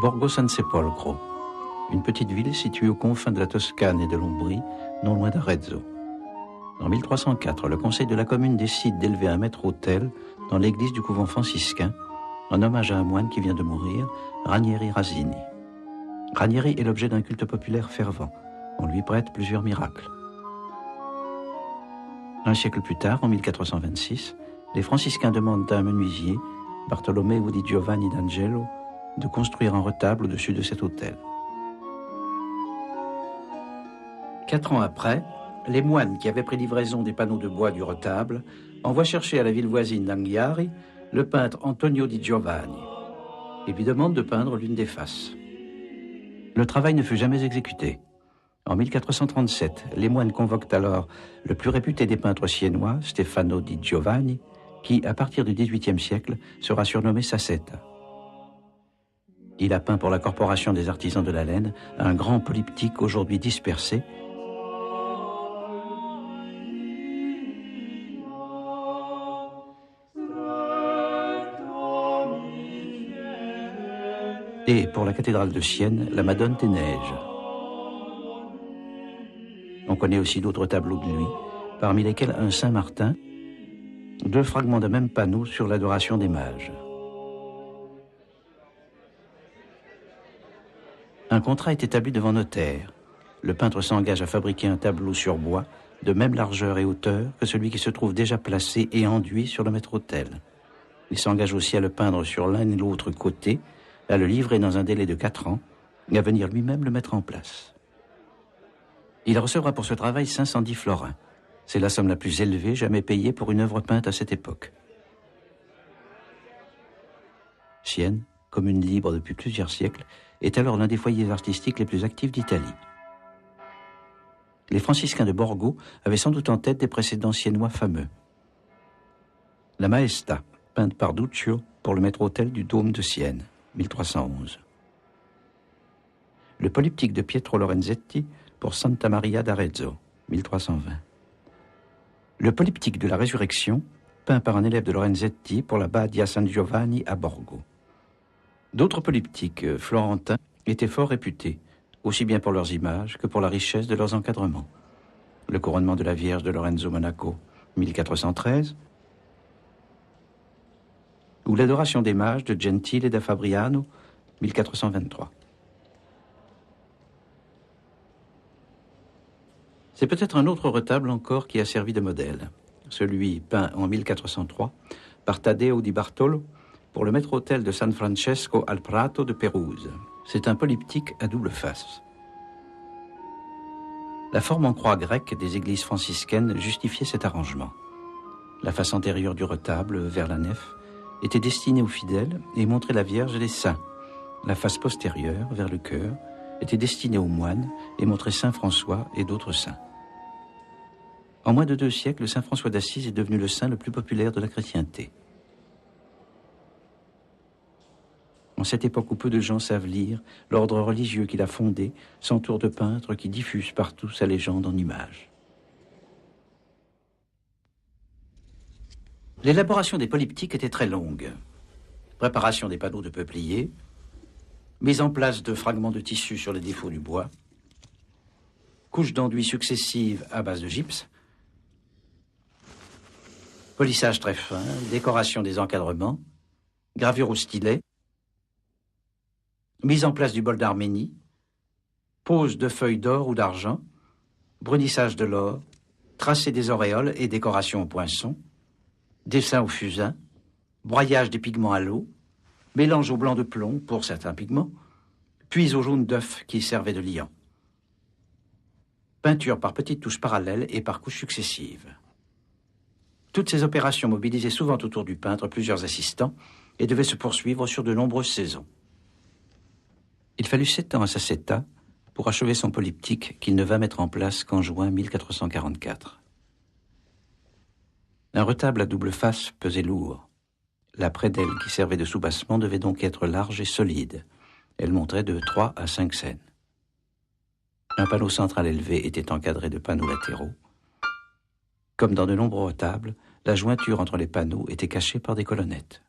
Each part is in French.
Borgo San Sepolcro, une petite ville située aux confins de la Toscane et de l'Ombrie, non loin d'Arezzo. En 1304, le conseil de la commune décide d'élever un maître-autel dans l'église du couvent franciscain, en hommage à un moine qui vient de mourir, Ranieri Rasini. Ranieri est l'objet d'un culte populaire fervent. On lui prête plusieurs miracles. Un siècle plus tard, en 1426, les franciscains demandent à un menuisier, Bartolomeo di Giovanni d'Angelo, de construire un retable au-dessus de cet autel. 4 ans après, les moines qui avaient pris livraison des panneaux de bois du retable envoient chercher à la ville voisine d'Anghiari le peintre Antonio di Giovanni et lui demandent de peindre l'une des faces. Le travail ne fut jamais exécuté. En 1437, les moines convoquent alors le plus réputé des peintres siennois, Stefano di Giovanni, qui, à partir du XVIIIe siècle, sera surnommé Sacetta. Il a peint pour la Corporation des artisans de la laine un grand polyptyque aujourd'hui dispersé, et pour la cathédrale de Sienne, la Madone des Neiges. On connaît aussi d'autres tableaux de lui, parmi lesquels un Saint-Martin, 2 fragments d'un même panneau sur l'adoration des mages. Un contrat est établi devant notaire. Le peintre s'engage à fabriquer un tableau sur bois de même largeur et hauteur que celui qui se trouve déjà placé et enduit sur le maître-autel. Il s'engage aussi à le peindre sur l'un et l'autre côté, à le livrer dans un délai de 4 ans et à venir lui-même le mettre en place. Il recevra pour ce travail 510 florins. C'est la somme la plus élevée jamais payée pour une œuvre peinte à cette époque. Sienne, commune libre depuis plusieurs siècles, est alors l'un des foyers artistiques les plus actifs d'Italie. Les franciscains de Borgo avaient sans doute en tête des précédents siennois fameux. La Maesta, peinte par Duccio pour le maître-autel du dôme de Sienne, 1311. Le polyptyque de Pietro Lorenzetti pour Santa Maria d'Arezzo, 1320. Le polyptyque de la Résurrection, peint par un élève de Lorenzetti pour la Badia San Giovanni à Borgo. D'autres polyptyques florentins étaient fort réputés, aussi bien pour leurs images que pour la richesse de leurs encadrements. Le couronnement de la Vierge de Lorenzo Monaco, 1413, ou l'adoration des mages de Gentile da Fabriano, 1423. C'est peut-être un autre retable encore qui a servi de modèle, celui peint en 1403 par Taddeo di Bartolo pour le maître-autel de San Francesco al Prato de Pérouse. C'est un polyptyque à double face. La forme en croix grecque des églises franciscaines justifiait cet arrangement. La face antérieure du retable, vers la nef, était destinée aux fidèles et montrait la Vierge et les saints. La face postérieure, vers le chœur, était destinée aux moines et montrait Saint François et d'autres saints. En moins de 2 siècles, Saint François d'Assise est devenu le saint le plus populaire de la chrétienté. En cette époque où peu de gens savent lire, l'ordre religieux qu'il a fondé s'entoure de peintres qui diffusent partout sa légende en images. L'élaboration des polyptyques était très longue. Préparation des panneaux de peuplier, mise en place de fragments de tissu sur les défauts du bois, couches d'enduit successives à base de gypse, polissage très fin, décoration des encadrements, gravure au stylet, mise en place du bol d'Arménie, pose de feuilles d'or ou d'argent, brunissage de l'or, tracé des auréoles et décoration au poinçon, dessin au fusain, broyage des pigments à l'eau, mélange au blanc de plomb pour certains pigments, puis au jaune d'œuf qui servait de liant. Peinture par petites touches parallèles et par couches successives. Toutes ces opérations mobilisaient souvent autour du peintre plusieurs assistants et devaient se poursuivre sur de nombreuses saisons. Il fallut 7 ans à Sacetta pour achever son polyptyque qu'il ne va mettre en place qu'en juin 1444. Un retable à double face pesait lourd. La prédelle qui servait de soubassement devait donc être large et solide. Elle montrait de 3 à 5 scènes. Un panneau central élevé était encadré de panneaux latéraux. Comme dans de nombreux retables, la jointure entre les panneaux était cachée par des colonnettes.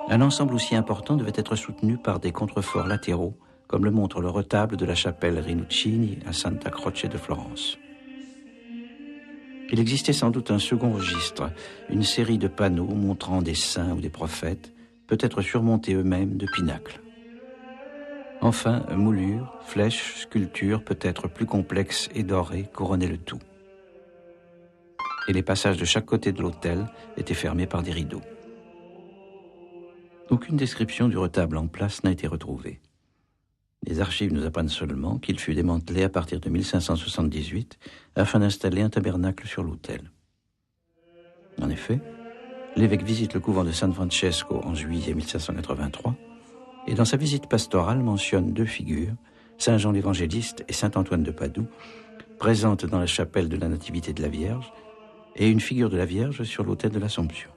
Un ensemble aussi important devait être soutenu par des contreforts latéraux, comme le montre le retable de la chapelle Rinuccini à Santa Croce de Florence. Il existait sans doute un second registre, une série de panneaux montrant des saints ou des prophètes, peut-être surmontés eux-mêmes de pinacles. Enfin, moulures, flèches, sculptures peut-être plus complexes et dorées couronnaient le tout. Et les passages de chaque côté de l'autel étaient fermés par des rideaux. Aucune description du retable en place n'a été retrouvée. Les archives nous apprennent seulement qu'il fut démantelé à partir de 1578 afin d'installer un tabernacle sur l'autel. En effet, l'évêque visite le couvent de San Francesco en juillet 1583 et dans sa visite pastorale mentionne deux figures, Saint Jean l'Évangéliste et Saint Antoine de Padoue, présentes dans la chapelle de la Nativité de la Vierge, et une figure de la Vierge sur l'autel de l'Assomption.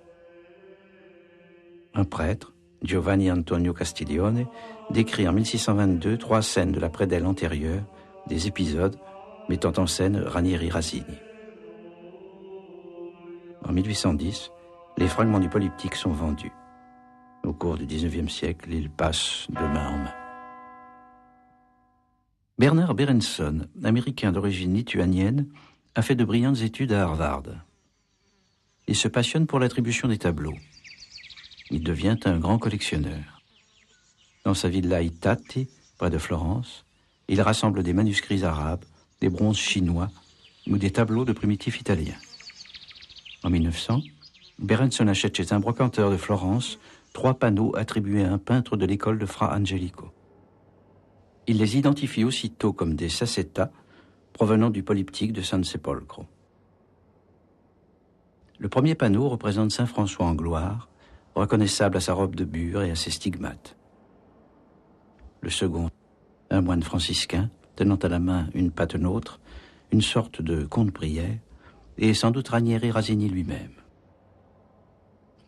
Un prêtre, Giovanni Antonio Castiglione, décrit en 1622 trois scènes de la prédelle antérieure, des épisodes mettant en scène Ranieri Rasini. En 1810, les fragments du polyptyque sont vendus. Au cours du XIXe siècle, ils passent de main en main. Bernard Berenson, américain d'origine lituanienne, a fait de brillantes études à Harvard. Il se passionne pour l'attribution des tableaux. Il devient un grand collectionneur. Dans sa villa Itati, près de Florence, il rassemble des manuscrits arabes, des bronzes chinois ou des tableaux de primitifs italiens. En 1900, Berenson achète chez un brocanteur de Florence 3 panneaux attribués à un peintre de l'école de Fra Angelico. Il les identifie aussitôt comme des sacettas provenant du polyptyque de San Sepolcro. Le premier panneau représente Saint François en gloire, reconnaissable à sa robe de bure et à ses stigmates. Le second, un moine franciscain, tenant à la main une patenôtre, une sorte de compte-prière, et sans doute Ranieri Rasini lui-même.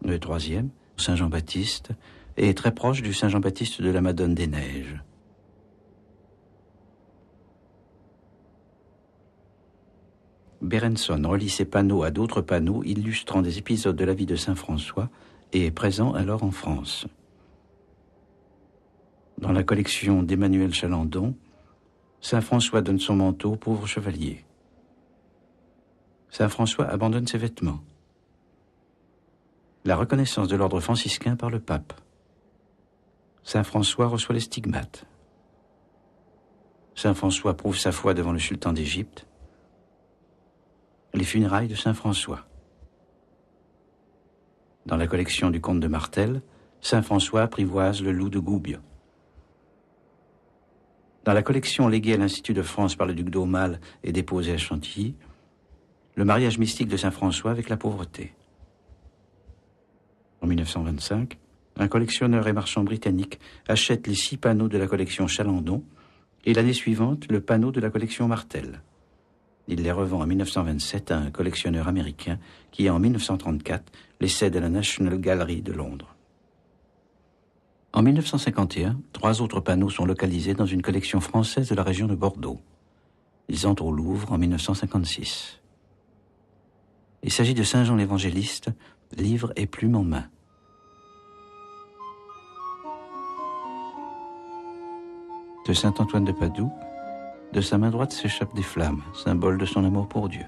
Le troisième, Saint Jean-Baptiste, est très proche du Saint Jean-Baptiste de la Madone des Neiges. Berenson relie ces panneaux à d'autres panneaux illustrant des épisodes de la vie de Saint François et est présent alors en France. Dans la collection d'Emmanuel Chalandon, Saint François donne son manteau au pauvre chevalier. Saint François abandonne ses vêtements. La reconnaissance de l'ordre franciscain par le pape. Saint François reçoit les stigmates. Saint François prouve sa foi devant le sultan d'Égypte. Les funérailles de Saint François. Dans la collection du comte de Martel, Saint François apprivoise le loup de Goubbio. Dans la collection léguée à l'Institut de France par le duc d'Aumale et déposée à Chantilly, le mariage mystique de Saint François avec la pauvreté. En 1925, un collectionneur et marchand britannique achète les 6 panneaux de la collection Chalandon et l'année suivante le panneau de la collection Martel. Il les revend en 1927 à un collectionneur américain qui, en 1934, les cède à la National Gallery de Londres. En 1951, 3 autres panneaux sont localisés dans une collection française de la région de Bordeaux. Ils entrent au Louvre en 1956. Il s'agit de Saint Jean l'Évangéliste, livre et plume en main. De Saint Antoine de Padoue, de sa main droite s'échappent des flammes, symbole de son amour pour Dieu.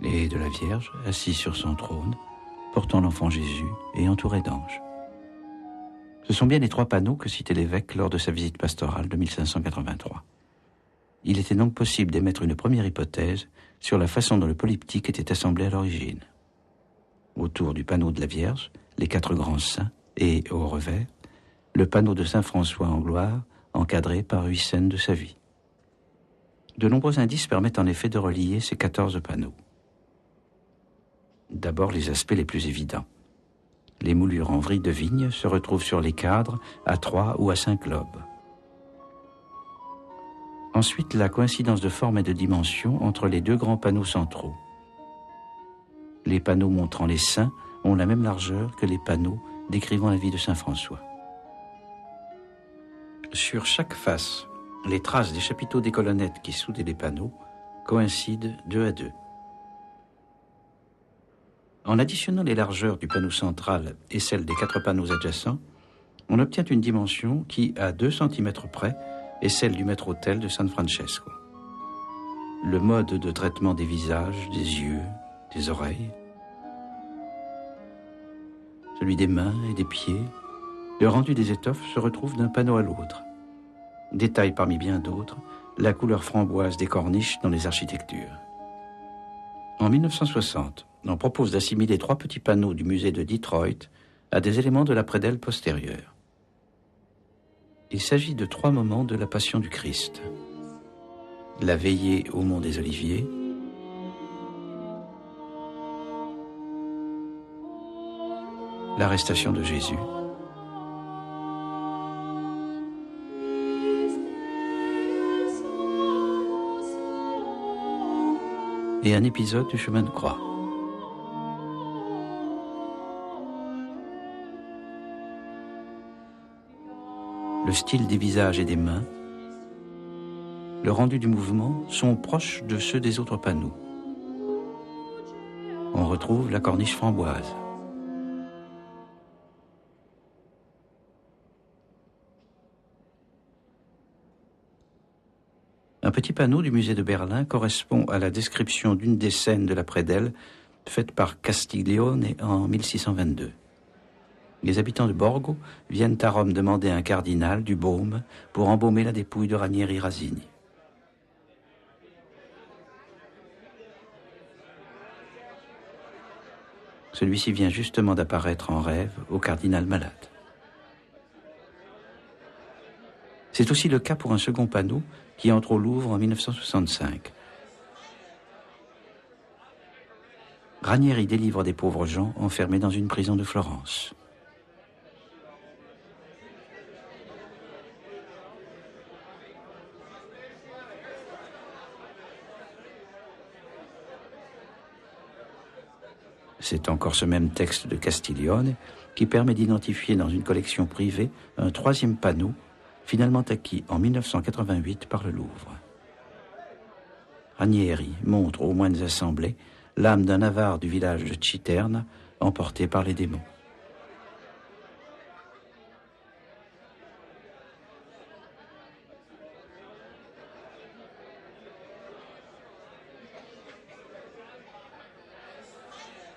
Et de la Vierge, assise sur son trône, portant l'enfant Jésus et entourée d'anges. Ce sont bien les 3 panneaux que citait l'évêque lors de sa visite pastorale de 1583. Il était donc possible d'émettre une première hypothèse sur la façon dont le polyptyque était assemblé à l'origine. Autour du panneau de la Vierge, les 4 grands saints, et au revers, le panneau de Saint François en gloire, encadré par 8 scènes de sa vie. De nombreux indices permettent en effet de relier ces 14 panneaux. D'abord les aspects les plus évidents. Les moulures en vrille de vigne se retrouvent sur les cadres à 3 ou à 5 lobes. Ensuite, la coïncidence de forme et de dimension entre les 2 grands panneaux centraux. Les panneaux montrant les saints ont la même largeur que les panneaux décrivant la vie de Saint François. Sur chaque face, les traces des chapiteaux des colonnettes qui soudaient les panneaux coïncident 2 à 2. En additionnant les largeurs du panneau central et celles des 4 panneaux adjacents, on obtient une dimension qui, à 2 cm près, est celle du maître-autel de San Francesco. Le mode de traitement des visages, des yeux, des oreilles, celui des mains et des pieds, le rendu des étoffes se retrouve d'un panneau à l'autre. Détail parmi bien d'autres, la couleur framboise des corniches dans les architectures. En 1960, on propose d'assimiler 3 petits panneaux du musée de Detroit à des éléments de la prédelle postérieure. Il s'agit de 3 moments de la Passion du Christ. La veillée au mont des Oliviers, l'arrestation de Jésus, et un épisode du chemin de croix. Le style des visages et des mains, le rendu du mouvement sont proches de ceux des autres panneaux. On retrouve la corniche framboise. Un petit panneau du musée de Berlin correspond à la description d'une des scènes de la prédelle faite par Castiglione en 1622. Les habitants de Borgo viennent à Rome demander à un cardinal du baume pour embaumer la dépouille de Ranieri Rasini. Celui-ci vient justement d'apparaître en rêve au cardinal malade. C'est aussi le cas pour un second panneau qui entre au Louvre en 1965. Ranieri délivre des pauvres gens enfermés dans une prison de Florence. C'est encore ce même texte de Castiglione qui permet d'identifier dans une collection privée un 3e panneau, finalement acquis en 1988 par le Louvre. Ranieri montre aux moines assemblés l'âme d'un avare du village de Citerna, emporté par les démons.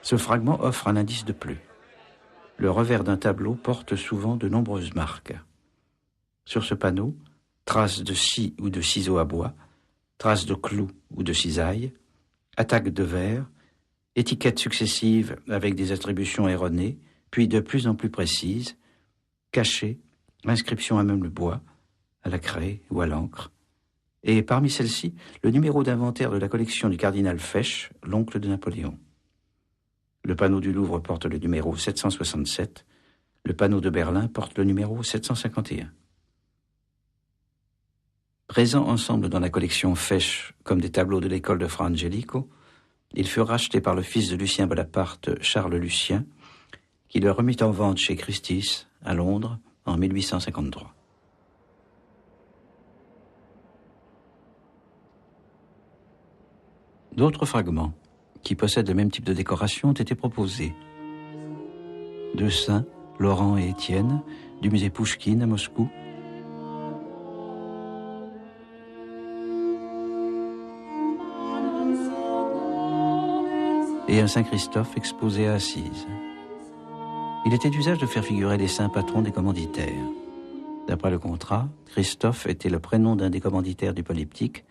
Ce fragment offre un indice de plus. Le revers d'un tableau porte souvent de nombreuses marques. Sur ce panneau, traces de scie ou de ciseaux à bois, traces de clous ou de cisailles, attaques de verre, étiquettes successives avec des attributions erronées, puis de plus en plus précises, cachées, inscriptions à même le bois, à la craie ou à l'encre. Et parmi celles-ci, le numéro d'inventaire de la collection du cardinal Fesch, l'oncle de Napoléon. Le panneau du Louvre porte le numéro 767, le panneau de Berlin porte le numéro 751. Présents ensemble dans la collection Fesch comme des tableaux de l'école de Fra Angelico, ils furent rachetés par le fils de Lucien Bonaparte, Charles Lucien, qui le remit en vente chez Christie's, à Londres, en 1853. D'autres fragments, qui possèdent le même type de décoration, ont été proposés. 2 saints, Laurent et Étienne, du musée Pouchkine à Moscou, et un Saint-Christophe exposé à Assise. Il était d'usage de faire figurer les saints patrons des commanditaires. D'après le contrat, Christophe était le prénom d'un des commanditaires du polyptyque,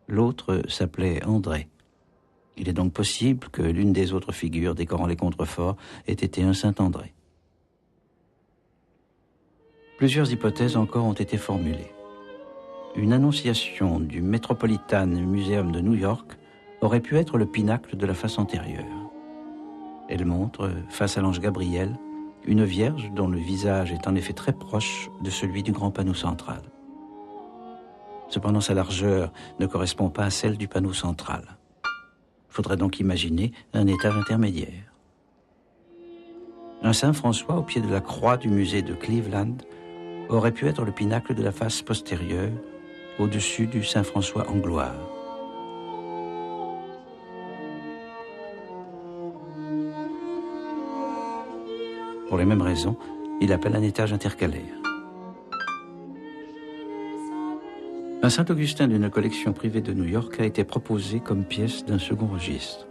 l'autre s'appelait André. Il est donc possible que l'une des autres figures décorant les contreforts ait été un Saint-André. Plusieurs hypothèses encore ont été formulées. Une annonciation du Metropolitan Museum de New York aurait pu être le pinacle de la face antérieure. Elle montre, face à l'ange Gabriel, une vierge dont le visage est en effet très proche de celui du grand panneau central. Cependant, sa largeur ne correspond pas à celle du panneau central. Il faudrait donc imaginer un étage intermédiaire. Un Saint François au pied de la croix du musée de Cleveland aurait pu être le pinacle de la face postérieure, au-dessus du Saint François en gloire. Pour les mêmes raisons, il appelle un étage intercalaire. Un Saint-Augustin d'une collection privée de New York a été proposé comme pièce d'un second registre.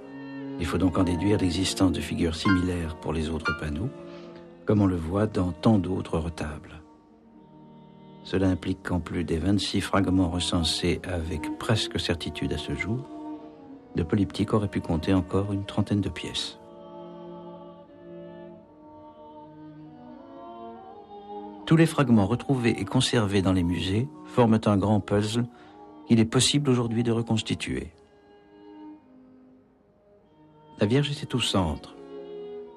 Il faut donc en déduire l'existence de figures similaires pour les autres panneaux, comme on le voit dans tant d'autres retables. Cela implique qu'en plus des 26 fragments recensés avec presque certitude à ce jour, le polyptyque aurait pu compter encore une trentaine de pièces. Tous les fragments retrouvés et conservés dans les musées forment un grand puzzle qu'il est possible aujourd'hui de reconstituer. La Vierge était au centre,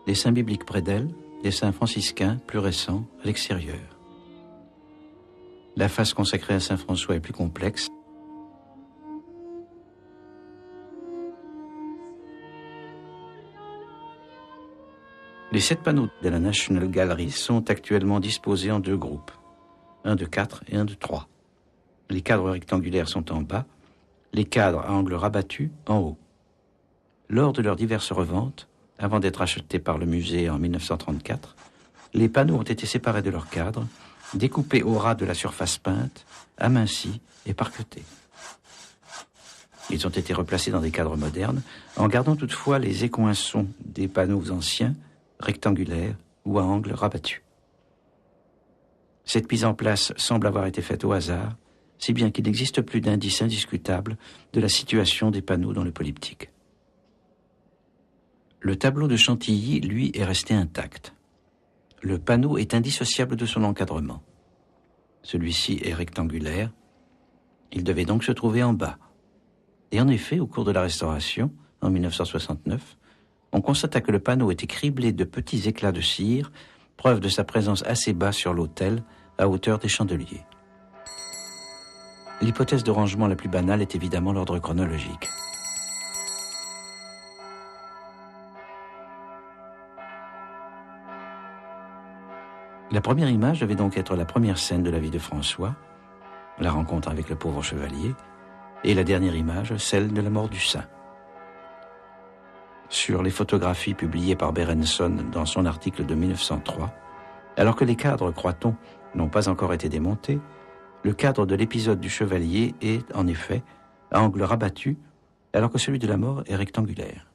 les saints bibliques près d'elle, les saints franciscains plus récents à l'extérieur. La face consacrée à saint François est plus complexe. Les 7 panneaux de la National Gallery sont actuellement disposés en 2 groupes, un de 4 et un de 3. Les cadres rectangulaires sont en bas, les cadres à angle rabattu en haut. Lors de leurs diverses reventes, avant d'être achetés par le musée en 1934, les panneaux ont été séparés de leurs cadres, découpés au ras de la surface peinte, amincis et parquetés. Ils ont été replacés dans des cadres modernes, en gardant toutefois les écoinçons des panneaux anciens, rectangulaires ou à angle rabattu. Cette mise en place semble avoir été faite au hasard, si bien qu'il n'existe plus d'indice indiscutable de la situation des panneaux dans le polyptyque. Le tableau de Chantilly, lui, est resté intact. Le panneau est indissociable de son encadrement. Celui-ci est rectangulaire. Il devait donc se trouver en bas. Et en effet, au cours de la restauration, en 1969, on constata que le panneau était criblé de petits éclats de cire, preuve de sa présence assez bas sur l'autel, à hauteur des chandeliers. L'hypothèse de rangement la plus banale est évidemment l'ordre chronologique. La première image devait donc être la première scène de la vie de François, la rencontre avec le pauvre chevalier, et la dernière image, celle de la mort du saint. Sur les photographies publiées par Berenson dans son article de 1903, alors que les cadres, croit-on, n'ont pas encore été démontés, le cadre de l'épisode du chevalier est, en effet, à angle rabattu, alors que celui de la mort est rectangulaire.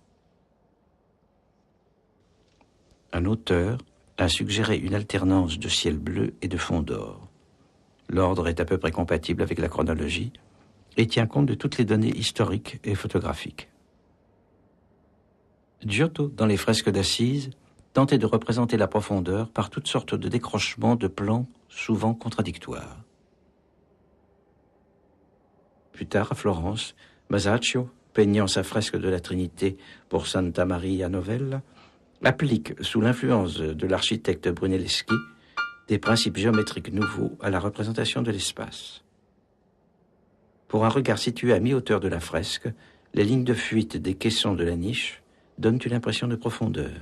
Un auteur a suggéré une alternance de ciel bleu et de fond d'or. L'ordre est à peu près compatible avec la chronologie et tient compte de toutes les données historiques et photographiques. Giotto, dans les fresques d'Assise, tentait de représenter la profondeur par toutes sortes de décrochements de plans souvent contradictoires. Plus tard, à Florence, Masaccio, peignant sa fresque de la Trinité pour Santa Maria Novella, applique, sous l'influence de l'architecte Brunelleschi, des principes géométriques nouveaux à la représentation de l'espace. Pour un regard situé à mi-hauteur de la fresque, les lignes de fuite des caissons de la niche donnent une impression de profondeur.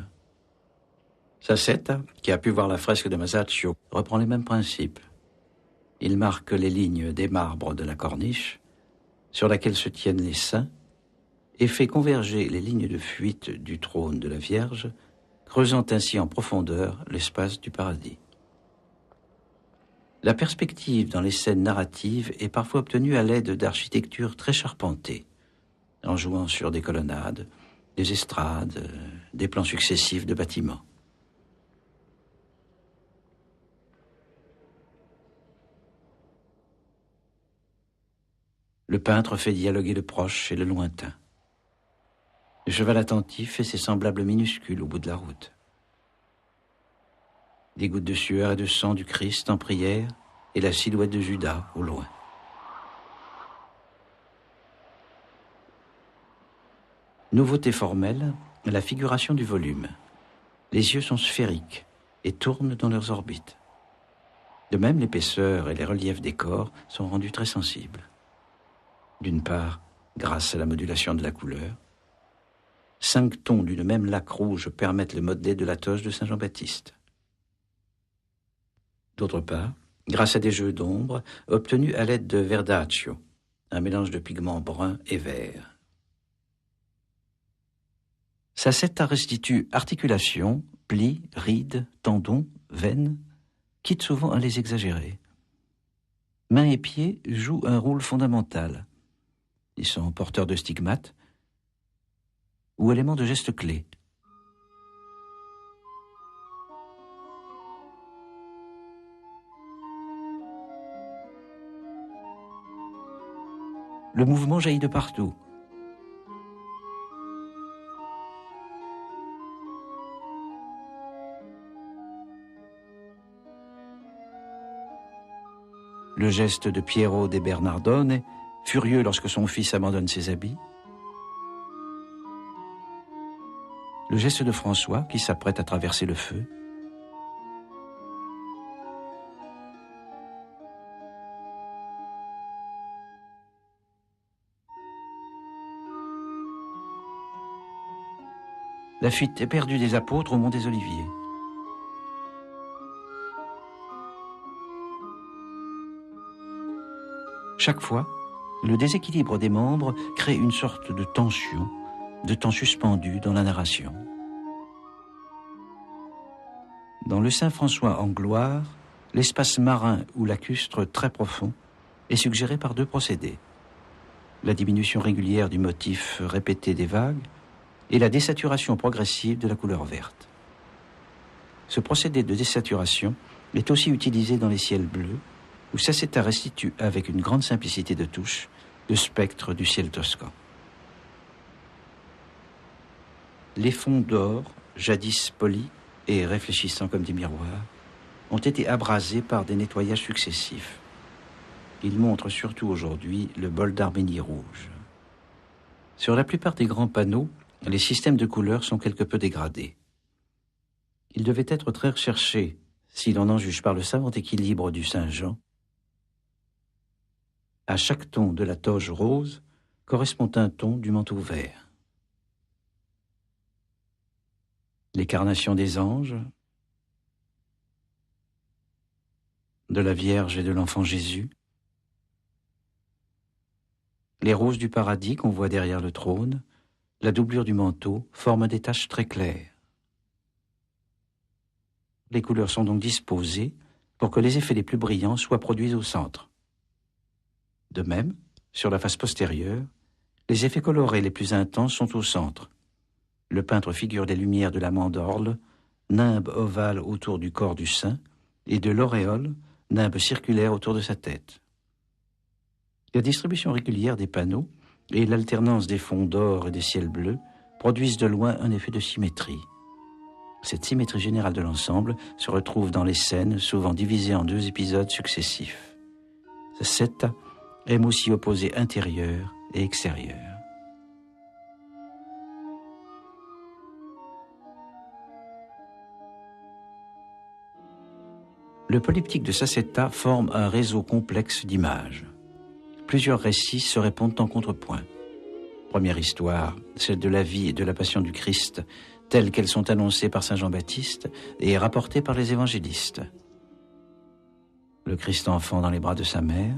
Sacetta, qui a pu voir la fresque de Masaccio, reprend les mêmes principes. Il marque les lignes des marbres de la corniche, sur laquelle se tiennent les saints, et fait converger les lignes de fuite du trône de la Vierge, creusant ainsi en profondeur l'espace du paradis. La perspective dans les scènes narratives est parfois obtenue à l'aide d'architecture très charpentée, en jouant sur des colonnades, des estrades, des plans successifs de bâtiments. Le peintre fait dialoguer le proche et le lointain. Le cheval attentif et ses semblables minuscules au bout de la route. Des gouttes de sueur et de sang du Christ en prière et la silhouette de Judas au loin. Nouveauté formelle, la figuration du volume. Les yeux sont sphériques et tournent dans leurs orbites. De même, l'épaisseur et les reliefs des corps sont rendus très sensibles. D'une part, grâce à la modulation de la couleur, 5 tons d'une même laque rouge permettent le modelé de la toge de Saint Jean-Baptiste. D'autre part, grâce à des jeux d'ombre obtenus à l'aide de verdaccio, un mélange de pigments bruns et verts. Sacetta restitue articulation, plis, rides, tendons, veines, quitte souvent à les exagérer. Mains et pieds jouent un rôle fondamental. Ils sont porteurs de stigmates ou éléments de gestes clés. Le mouvement jaillit de partout. Le geste de Piero de Bernardone, furieux lorsque son fils abandonne ses habits. Le geste de François, qui s'apprête à traverser le feu. La fuite éperdue des apôtres au mont des Oliviers. Chaque fois, le déséquilibre des membres crée une sorte de tension, de temps suspendu dans la narration. Dans le Saint François en gloire, l'espace marin ou lacustre très profond est suggéré par deux procédés. La diminution régulière du motif répété des vagues et la désaturation progressive de la couleur verte. Ce procédé de désaturation est aussi utilisé dans les ciels bleus, où Sacetta restitue avec une grande simplicité de touche le spectre du ciel toscan. Les fonds d'or, jadis polis et réfléchissants comme des miroirs, ont été abrasés par des nettoyages successifs. Ils montrent surtout aujourd'hui le bol d'Arménie rouge. Sur la plupart des grands panneaux, les systèmes de couleurs sont quelque peu dégradés. Ils devaient être très recherchés, si l'on en juge par le savant équilibre du Saint-Jean. À chaque ton de la toge rose correspond un ton du manteau vert. Les carnations des anges, de la Vierge et de l'enfant Jésus, les roses du paradis qu'on voit derrière le trône, la doublure du manteau forment des taches très claires. Les couleurs sont donc disposées pour que les effets les plus brillants soient produits au centre. De même, sur la face postérieure, les effets colorés les plus intenses sont au centre. Le peintre figure des lumières de la mandorle, nimbe ovale autour du corps du saint, et de l'auréole, nimbe circulaire autour de sa tête. La distribution régulière des panneaux et l'alternance des fonds d'or et des ciels bleus produisent de loin un effet de symétrie. Cette symétrie générale de l'ensemble se retrouve dans les scènes, souvent divisées en deux épisodes successifs. Sacetta aime aussi opposer intérieur et extérieur. Le polyptyque de Sacetta forme un réseau complexe d'images. Plusieurs récits se répondent en contrepoint. Première histoire, celle de la vie et de la passion du Christ, telles qu'elles sont annoncées par saint Jean-Baptiste et rapportées par les évangélistes. Le Christ enfant dans les bras de sa mère,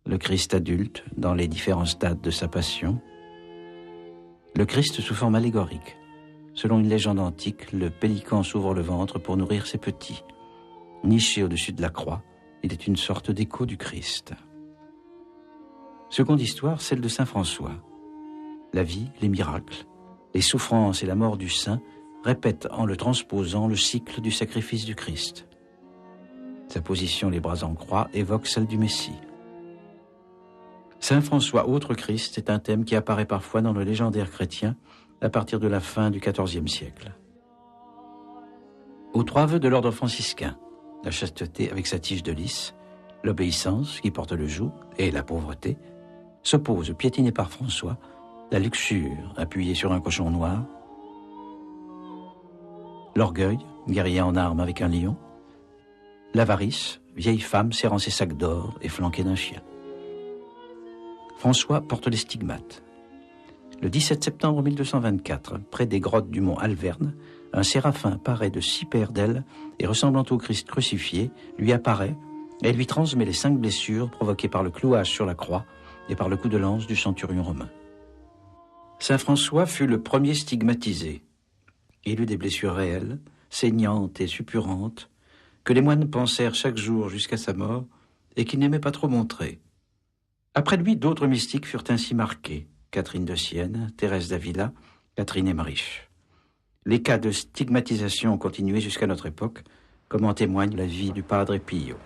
le Christ adulte dans les différents stades de sa passion, le Christ sous forme allégorique. Selon une légende antique, le pélican s'ouvre le ventre pour nourrir ses petits. Niché au-dessus de la croix, il est une sorte d'écho du Christ. Seconde histoire, celle de saint François. La vie, les miracles, les souffrances et la mort du saint répètent en le transposant le cycle du sacrifice du Christ. Sa position les bras en croix évoque celle du Messie. Saint François, autre Christ, est un thème qui apparaît parfois dans le légendaire chrétien à partir de la fin du XIVe siècle. Aux trois vœux de l'ordre franciscain, la chasteté avec sa tige de lys, l'obéissance qui porte le joug et la pauvreté, s'opposent, piétinés par François, la luxure appuyée sur un cochon noir, l'orgueil, guerrier en armes avec un lion, l'avarice, vieille femme serrant ses sacs d'or et flanquée d'un chien. François porte les stigmates. Le 17 septembre 1224, près des grottes du mont Alverne, un séraphin paré de 6 paires d'ailes et ressemblant au Christ crucifié, lui apparaît et lui transmet les 5 blessures provoquées par le clouage sur la croix et par le coup de lance du centurion romain. Saint François fut le premier stigmatisé. Il eut des blessures réelles, saignantes et suppurantes, que les moines pensèrent chaque jour jusqu'à sa mort et qu'il n'aimait pas trop montrer. Après lui, d'autres mystiques furent ainsi marqués, Catherine de Sienne, Thérèse d'Avila, Catherine Emmerich. Les cas de stigmatisation ont continué jusqu'à notre époque, comme en témoigne la vie du Padre Pio.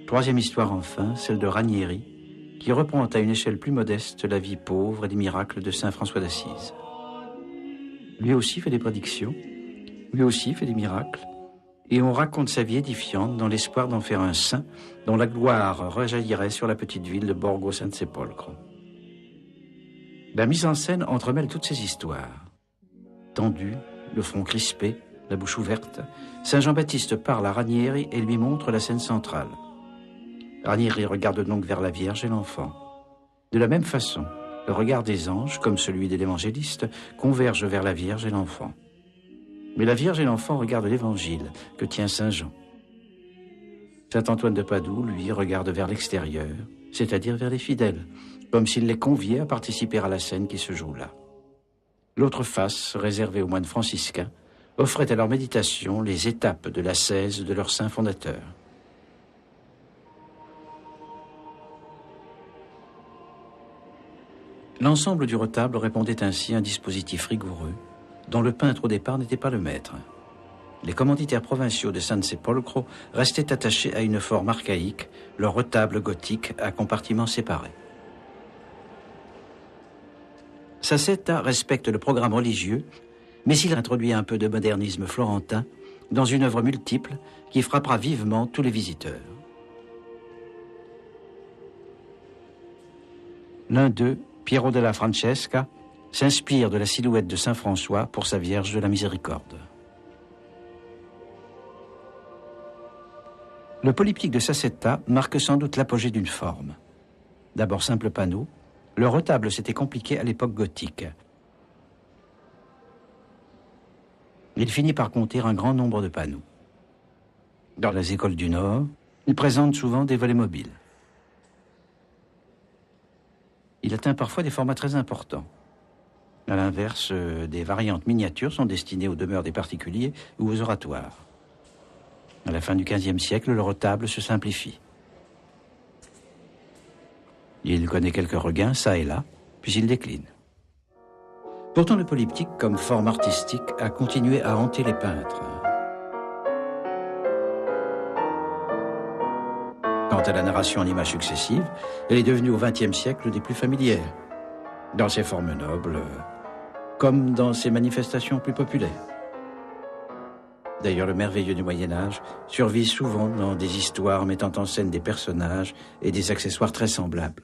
Troisième histoire enfin, celle de Ranieri, qui reprend à une échelle plus modeste la vie pauvre et les miracles de saint François d'Assise. Lui aussi fait des prédictions, lui aussi fait des miracles, et on raconte sa vie édifiante dans l'espoir d'en faire un saint dont la gloire rejaillirait sur la petite ville de Borgo San Sepolcro. La mise en scène entremêle toutes ces histoires. Tendu, le front crispé, la bouche ouverte, saint Jean-Baptiste parle à Ranieri et lui montre la scène centrale. Ranieri regarde donc vers la Vierge et l'enfant. De la même façon, le regard des anges, comme celui de l'évangéliste, converge vers la Vierge et l'enfant. Mais la Vierge et l'enfant regardent l'Évangile que tient saint Jean. Saint Antoine de Padoue, lui, regarde vers l'extérieur, c'est-à-dire vers les fidèles, comme s'il les conviait à participer à la scène qui se joue là. L'autre face, réservée aux moines franciscains, offrait à leur méditation les étapes de l'ascèse de leur saint fondateur. L'ensemble du retable répondait ainsi à un dispositif rigoureux, dont le peintre au départ n'était pas le maître. Les commanditaires provinciaux de San Sepolcro restaient attachés à une forme archaïque, leur retable gothique à compartiments séparés. Sacetta respecte le programme religieux, mais il introduit un peu de modernisme florentin dans une œuvre multiple qui frappera vivement tous les visiteurs. L'un d'eux, Piero della Francesca, s'inspire de la silhouette de saint François pour sa Vierge de la Miséricorde. Le polyptyque de Sacetta marque sans doute l'apogée d'une forme. D'abord simple panneau, le retable s'était compliqué à l'époque gothique. Il finit par compter un grand nombre de panneaux. Dans les écoles du Nord, il présente souvent des volets mobiles. Il atteint parfois des formats très importants. À l'inverse, des variantes miniatures sont destinées aux demeures des particuliers ou aux oratoires. À la fin du XVe siècle, le retable se simplifie. Il connaît quelques regains, ça et là, puis il décline. Pourtant, le polyptyque, comme forme artistique, a continué à hanter les peintres. Quant à la narration en images successives, elle est devenue au XXe siècle des plus familières, dans ses formes nobles, comme dans ses manifestations plus populaires. D'ailleurs, le merveilleux du Moyen-Âge survit souvent dans des histoires mettant en scène des personnages et des accessoires très semblables.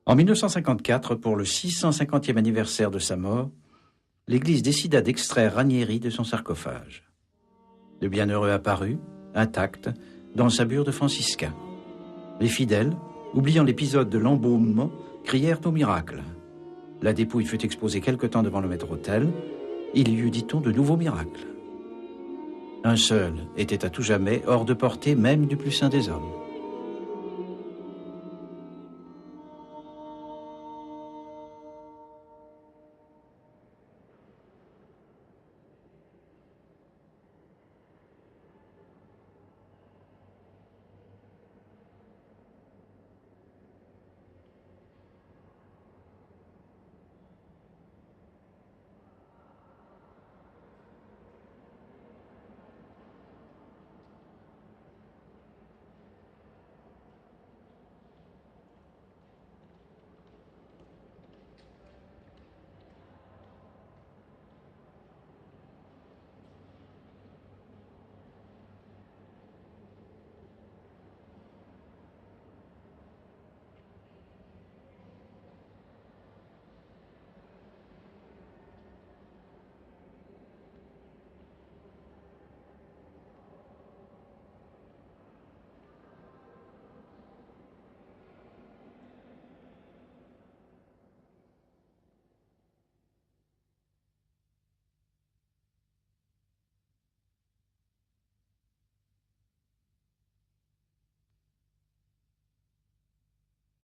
En 1954, pour le 650e anniversaire de sa mort, l'Église décida d'extraire Ranieri de son sarcophage. Le bienheureux apparut, intact, dans sa bure de franciscain. Les fidèles, oubliant l'épisode de l'embaumement, crièrent au miracle. La dépouille fut exposée quelque temps devant le maître-autel. Il y eut, dit-on, de nouveaux miracles. Un seul était à tout jamais hors de portée même du plus saint des hommes.